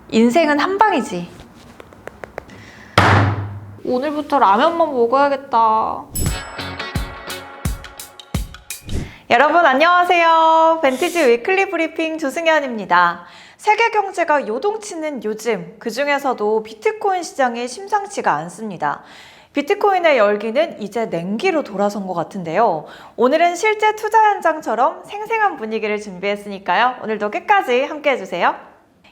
인생은 한 방이지. 오늘부터 라면만 먹어야겠다. 여러분 안녕하세요. 벤티지 위클리 브리핑 조승현입니다. 세계 경제가 요동치는 요즘, 그 중에서도 비트코인 시장이 심상치가 않습니다. 비트코인의 열기는 이제 냉기로 돌아선 것 같은데요. 오늘은 실제 투자 현장처럼 생생한 분위기를 준비했으니까요. 오늘도 끝까지 함께 해주세요.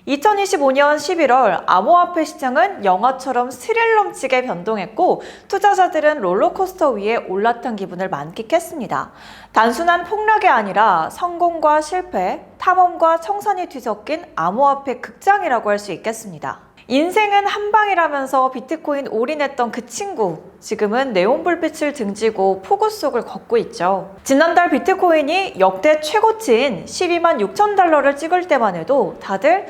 2025년 11월 암호화폐 시장은 영화처럼 스릴 넘치게 변동했고 투자자들은 롤러코스터 위에 올라탄 기분을 만끽했습니다. 단순한 폭락이 아니라 성공과 실패, 탐험과 청산이 뒤섞인 암호화폐 극장이라고 할 수 있겠습니다. 인생은 한 방이라면서 비트코인 올인했던 그 친구, 지금은 네온불빛을 등지고 폭우 속을 걷고 있죠. 지난달 비트코인이 역대 최고치인 12만 6천 달러를 찍을 때만 해도 다들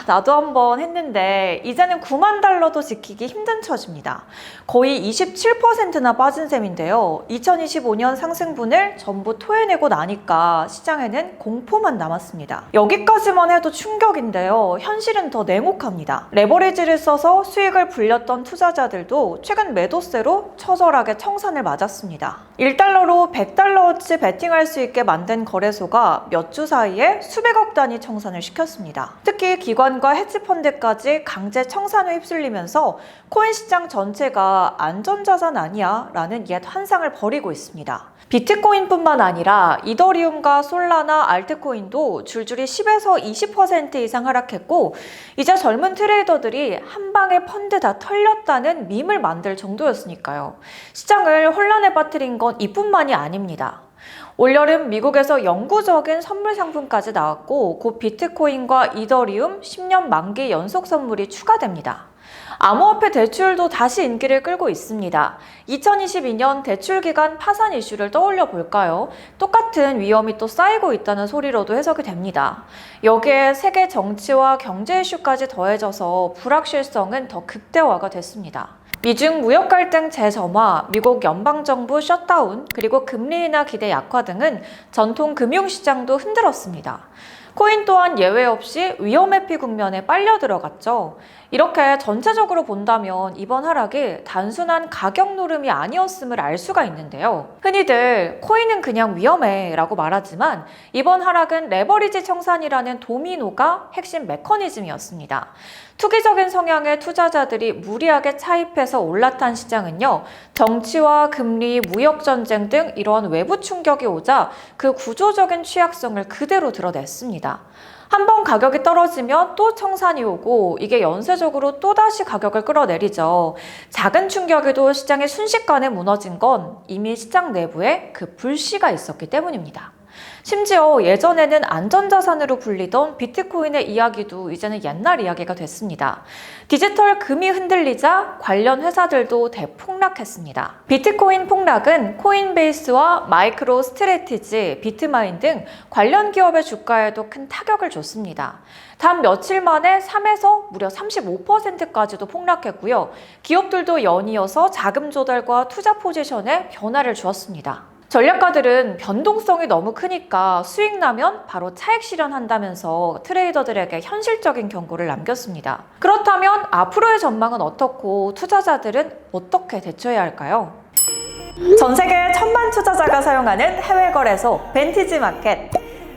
나도 한번 했는데 이제는 9만 달러도 지키기 힘든 처지입니다. 거의 27%나 빠진 셈인데요. 2025년 상승분을 전부 토해내고 나니까 시장에는 공포만 남았습니다. 여기까지만 해도 충격인데요. 현실은 더 냉혹합니다. 레버리지를 써서 수익을 불렸던 투자자들도 최근 매도세로 처절하게 청산을 맞았습니다. 1달러로 100달러어치 베팅할 수 있게 만든 거래소가 몇 주 사이에 수백억 단위 청산을 시켰습니다. 특히 기관과 헤지펀드까지 강제 청산에 휩쓸리면서 코인 시장 전체가 안전자산 아니야? 라는 옛 환상을 버리고 있습니다. 비트코인뿐만 아니라 이더리움과 솔라나 알트코인도 줄줄이 10에서 20% 이상 하락했고 이제 젊은 트레이더들이 한 방에 펀드 다 털렸다는 밈을 만들 정도였으니까요. 시장을 혼란에 빠뜨린 건 이뿐만이 아닙니다. 올여름 미국에서 영구적인 선물 상품까지 나왔고 곧 비트코인과 이더리움 10년 만기 연속 선물이 추가됩니다. 암호화폐 대출도 다시 인기를 끌고 있습니다. 2022년 대출기관 파산 이슈를 떠올려 볼까요? 똑같은 위험이 또 쌓이고 있다는 소리로도 해석이 됩니다. 여기에 세계 정치와 경제 이슈까지 더해져서 불확실성은 더 극대화가 됐습니다. 미중 무역 갈등 재점화, 미국 연방정부 셧다운, 그리고 금리 인하 기대 약화 등은 전통 금융시장도 흔들었습니다. 코인 또한 예외 없이 위험회피 국면에 빨려 들어갔죠. 이렇게 전체적으로 본다면 이번 하락이 단순한 가격 노름이 아니었음을 알 수가 있는데요. 흔히들 코인은 그냥 위험해 라고 말하지만 이번 하락은 레버리지 청산이라는 도미노가 핵심 메커니즘이었습니다. 투기적인 성향의 투자자들이 무리하게 차입해서 올라탄 시장은요, 정치와 금리, 무역전쟁 등 이러한 외부 충격이 오자 그 구조적인 취약성을 그대로 드러냈습니다. 한번 가격이 떨어지면 또 청산이 오고 이게 연쇄적으로 또다시 가격을 끌어내리죠. 작은 충격에도 시장이 순식간에 무너진 건 이미 시장 내부에 그 불씨가 있었기 때문입니다. 심지어 예전에는 안전자산으로 불리던 비트코인의 이야기도 이제는 옛날 이야기가 됐습니다. 디지털 금이 흔들리자 관련 회사들도 대폭락했습니다. 비트코인 폭락은 코인베이스와 마이크로 스트래티지, 비트마인 등 관련 기업의 주가에도 큰 타격을 줬습니다. 단 며칠 만에 3에서 무려 35%까지도 폭락했고요. 기업들도 연이어서 자금 조달과 투자 포지션에 변화를 주었습니다. 전략가들은 변동성이 너무 크니까 수익 나면 바로 차익 실현한다면서 트레이더들에게 현실적인 경고를 남겼습니다. 그렇다면 앞으로의 전망은 어떻고 투자자들은 어떻게 대처해야 할까요? 전 세계 1000만 투자자가 사용하는 해외 거래소 벤티지 마켓.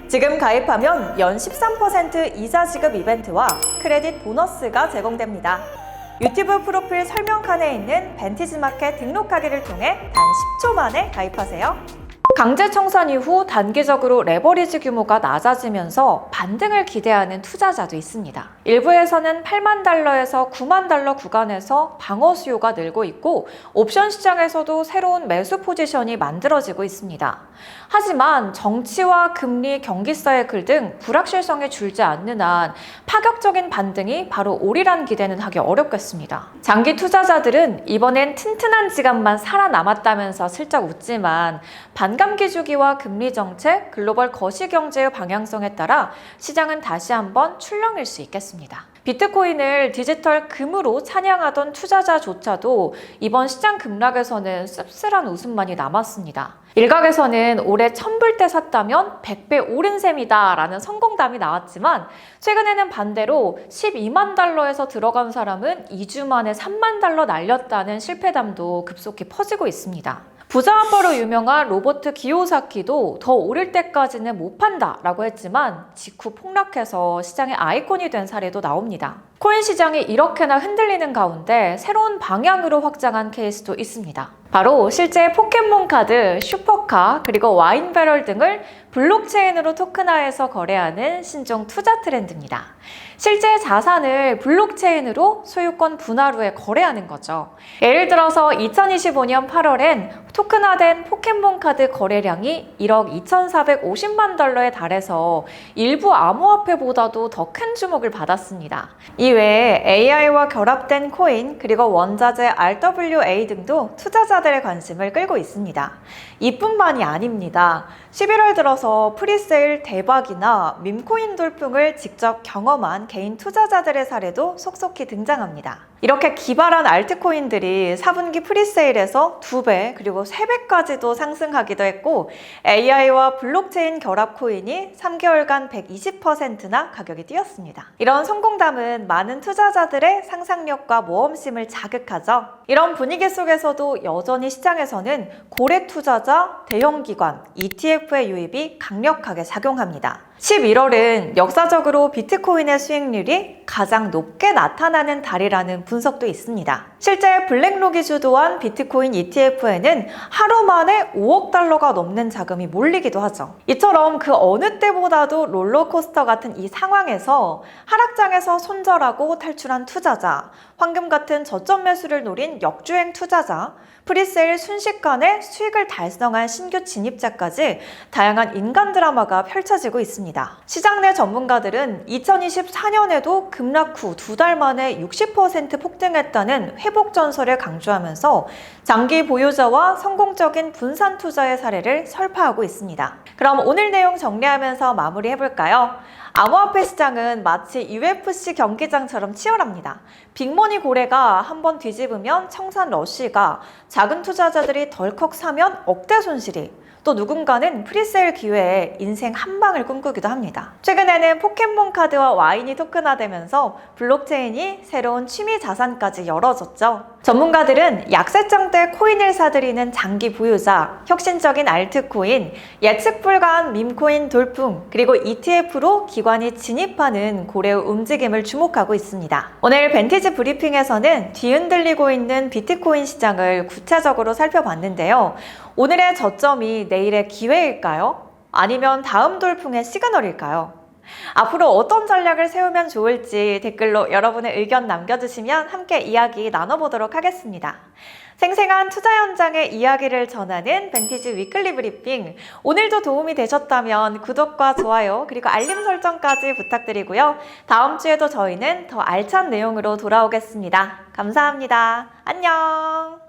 지금 가입하면 연 13% 이자 지급 이벤트와 크레딧 보너스가 제공됩니다. 유튜브 프로필 설명칸에 있는 벤티지마켓 등록하기를 통해 단 10초 만에 가입하세요. 강제 청산 이후 단기적으로 레버리지 규모가 낮아지면서 반등을 기대하는 투자자도 있습니다. 일부에서는 8만 달러에서 9만 달러 구간에서 방어 수요가 늘고 있고 옵션 시장에서도 새로운 매수 포지션이 만들어지고 있습니다. 하지만 정치와 금리, 경기 사이클 등 불확실성이 줄지 않는 한 파격적인 반등이 바로 오리란 기대는 하기 어렵겠습니다. 장기 투자자들은 이번엔 튼튼한 지갑만 살아남았다면서 슬쩍 웃지만 반감기 주기와 금리 정책, 글로벌 거시경제의 방향성에 따라 시장은 다시 한번 출렁일 수 있겠습니다. 비트코인을 디지털 금으로 찬양하던 투자자조차도 이번 시장 급락에서는 씁쓸한 웃음만이 남았습니다. 일각에서는 올해 1000불 때 샀다면 100배 오른 셈이다 라는 성공담이 나왔지만 최근에는 반대로 12만 달러에서 들어간 사람은 2주 만에 3만 달러 날렸다는 실패담도 급속히 퍼지고 있습니다. 부자아빠로 유명한 로버트 기요사키도 더 오를 때까지는 못 판다라고 했지만 직후 폭락해서 시장의 아이콘이 된 사례도 나옵니다. 코인 시장이 이렇게나 흔들리는 가운데 새로운 방향으로 확장한 케이스도 있습니다. 바로 실제 포켓몬 카드, 슈퍼카, 그리고 와인 배럴 등을 블록체인으로 토큰화해서 거래하는 신종 투자 트렌드입니다. 실제 자산을 블록체인으로 소유권 분할 후에 거래하는 거죠. 예를 들어서 2025년 8월엔 토큰화된 포켓몬 카드 거래량이 1억 2,450만 달러에 달해서 일부 암호화폐보다도 더 큰 주목을 받았습니다. 이외에 AI와 결합된 코인, 그리고 원자재 RWA 등도 투자자들의 관심을 끌고 있습니다. 이뿐만이 아닙니다. 11월 들어서 프리세일 대박이나 밈코인 돌풍을 직접 경험한 개인 투자자들의 사례도 속속히 등장합니다. 이렇게 기발한 알트코인들이 4분기 프리세일에서 2배 그리고 3배까지도 상승하기도 했고 AI와 블록체인 결합 코인이 3개월간 120%나 가격이 뛰었습니다. 이런 성공담은 많은 투자자들의 상상력과 모험심을 자극하죠. 이런 분위기 속에서도 여전히 시장에서는 고래 투자자, 대형 기관, ETF의 유입이 강력하게 작용합니다. 11월은 역사적으로 비트코인의 수익률이 가장 높게 나타나는 달이라는 분석도 있습니다. 실제 블랙록이 주도한 비트코인 ETF에는 하루 만에 5억 달러가 넘는 자금이 몰리기도 하죠. 이처럼 그 어느 때보다도 롤러코스터 같은 이 상황에서 하락장에서 손절하고 탈출한 투자자, 황금 같은 저점 매수를 노린 역주행 투자자, 프리세일 순식간에 수익을 달성한 신규 진입자까지 다양한 인간 드라마가 펼쳐지고 있습니다. 시장 내 전문가들은 2024년에도 급락 후 2달 만에 60% 폭등했다는 회복 전설을 강조하면서 장기 보유자와 성공적인 분산 투자의 사례를 설파하고 있습니다. 그럼 오늘 내용 정리하면서 마무리해볼까요? 암호화폐 시장은 마치 UFC 경기장처럼 치열합니다. 빅머니 고래가 한번 뒤집으면 청산 러쉬가, 작은 투자자들이 덜컥 사면 억대 손실이, 또 누군가는 프리세일 기회에 인생 한 방을 꿈꾸기도 합니다. 최근에는 포켓몬 카드와 와인이 토큰화되면서 블록체인이 새로운 취미 자산까지 열어줬죠. 전문가들은 약세장 때 코인을 사들이는 장기 보유자, 혁신적인 알트코인, 예측 불가한 밈코인 돌풍, 그리고 ETF로 기관이 진입하는 고래의 움직임을 주목하고 있습니다. 오늘 벤티지 브리핑에서는 뒤흔들리고 있는 비트코인 시장을 구체적으로 살펴봤는데요. 오늘의 저점이 내일의 기회일까요? 아니면 다음 돌풍의 시그널일까요? 앞으로 어떤 전략을 세우면 좋을지 댓글로 여러분의 의견 남겨주시면 함께 이야기 나눠보도록 하겠습니다. 생생한 투자 현장의 이야기를 전하는 벤티지 위클리 브리핑, 오늘도 도움이 되셨다면 구독과 좋아요 그리고 알림 설정까지 부탁드리고요. 다음 주에도 저희는 더 알찬 내용으로 돌아오겠습니다. 감사합니다. 안녕.